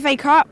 FA Cup,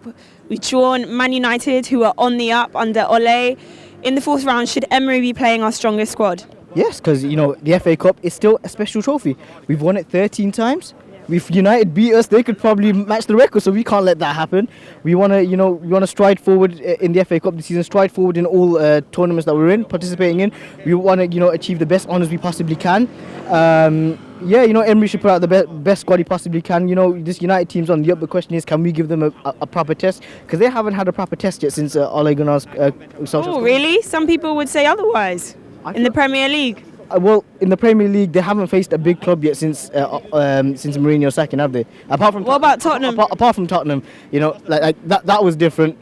we've drawn Man United, who are on the up under Ole. In the fourth round, should Emery be playing our strongest squad? Yes, because, the FA Cup is still a special trophy. We've won it 13 times. If United beat us, they could probably match the record, so we can't let that happen. We want to, stride forward in the FA Cup this season, stride forward in all tournaments that we're participating in. We want to, achieve the best honours we possibly can. Emery should put out the best squad he possibly can. This United team's on the up. The question is, can we give them a proper test? Because they haven't had a proper test yet since Ole Gunnar's social. Oh, really? Some people would say otherwise. In the Premier League. Well, in the Premier League, they haven't faced a big club yet since Mourinho's sacking, have they? What about Tottenham? Apart from Tottenham, that was different.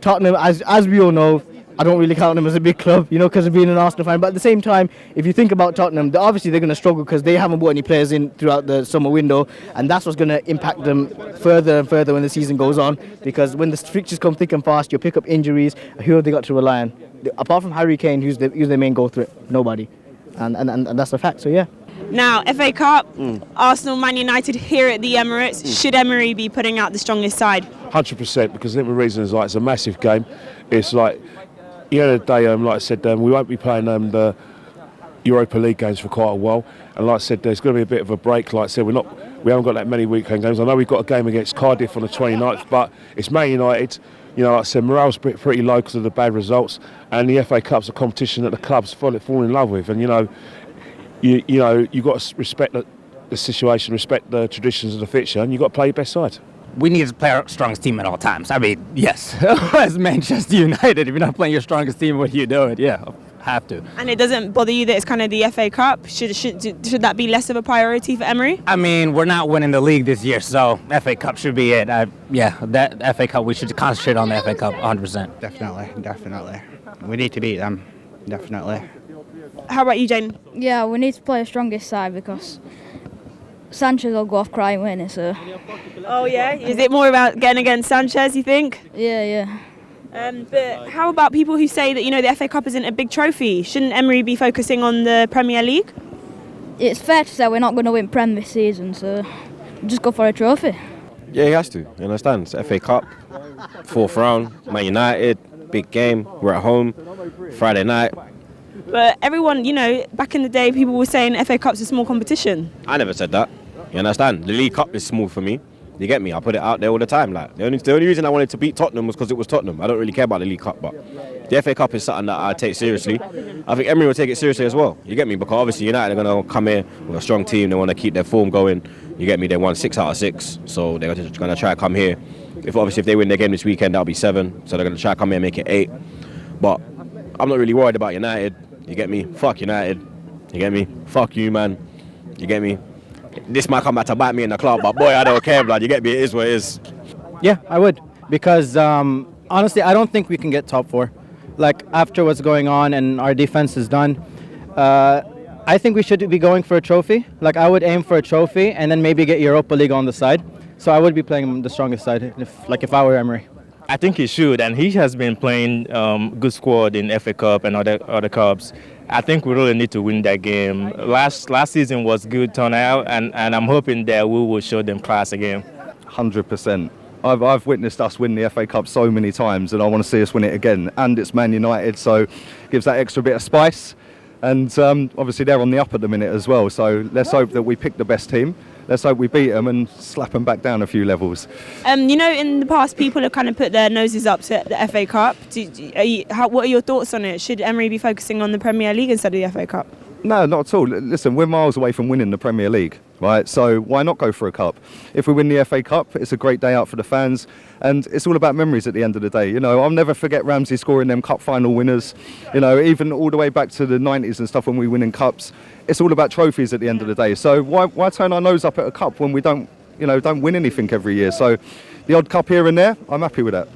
Tottenham, as we all know, I don't really count them as a big club, because of being an Arsenal fan. But at the same time, if you think about Tottenham, obviously they're going to struggle because they haven't brought any players in throughout the summer window, and that's what's going to impact them further and further when the season goes on. Because when the fixtures come thick and fast, you'll pick up injuries. Who have they got to rely on? Apart from Harry Kane, who's their main goal threat? Nobody. And that's a fact, so yeah. Now, FA Cup, Arsenal, Man United here at the Emirates. Should Emery be putting out the strongest side? 100%, because I think the reason is it's a massive game. It's like, the end of the day, like I said, we won't be playing the Europa League games for quite a while. And like I said, there's going to be a bit of a break. Like I said, we haven't got that many weekend games. I know we've got a game against Cardiff on the 29th, but it's Man United. Like I said, morale's pretty low because of the bad results, and the FA Cup's a competition that the clubs fall in love with. And you've got to respect the situation, respect the traditions of the fixture, and you've got to play your best side. We need to play our strongest team at all times. I mean, yes, as Manchester United, if you're not playing your strongest team, what do you do? Yeah, have to. And it doesn't bother you that it's kind of the FA Cup? Should that be less of a priority for Emery? I mean, we're not winning the league this year, so FA Cup should be it. That FA Cup, we should concentrate on the FA Cup 100%. Definitely. We need to beat them, definitely. How about you, Jane? Yeah, we need to play the strongest side because Sanchez will go off crying, won't he? So. Oh, yeah? Is it more about getting against Sanchez, you think? Yeah. But how about people who say that, the FA Cup isn't a big trophy? Shouldn't Emery be focusing on the Premier League? It's fair to say we're not going to win Prem this season, so just go for a trophy. Yeah, he has to. You understand? It's FA Cup, fourth round, Man United, big game. We're at home, Friday night. But everyone, back in the day, people were saying FA Cup's a small competition. I never said that. You understand? The League Cup is small for me. You get me? I put it out there all the time. Like the only reason I wanted to beat Tottenham was because it was Tottenham. I don't really care about the League Cup, but the FA Cup is something that I take seriously. I think Emery will take it seriously as well. You get me? Because obviously United are going to come here with a strong team. They want to keep their form going. You get me? They won 6 out of 6, so they're going to try to come here. If they win their game this weekend, that'll be 7. So they're going to try to come here and make it 8. But I'm not really worried about United. You get me? Fuck United. You get me? Fuck you, man. You get me? This might come back to bite me in the club, but boy, I don't care, blood. You get me? It is what it is. Yeah, I would. Because honestly, I don't think we can get top 4. Like, after what's going on and our defense is done, I think we should be going for a trophy. Like, I would aim for a trophy and then maybe get Europa League on the side. So I would be playing the strongest side if I were Emery. I think he should, and he has been playing good squad in FA Cup and other cups. I think we really need to win that game. Last season was good turnout, and I'm hoping that we will show them class again. 100%. I've witnessed us win the FA Cup so many times, and I want to see us win it again. And it's Man United, so it gives that extra bit of spice. And obviously they're on the up at the minute as well, so let's hope that we pick the best team. Let's hope we beat them and slap them back down a few levels. In the past, people have kind of put their noses up to the FA Cup. What are your thoughts on it? Should Emery be focusing on the Premier League instead of the FA Cup? No, not at all. Listen, we're miles away from winning the Premier League, right? So why not go for a cup? If we win the FA Cup, it's a great day out for the fans, and it's all about memories at the end of the day. I'll never forget Ramsey scoring them cup final winners. Even all the way back to the 90s and stuff when we win in cups. It's all about trophies at the end of the day. So why turn our nose up at a cup when we don't win anything every year? So the odd cup here and there, I'm happy with that.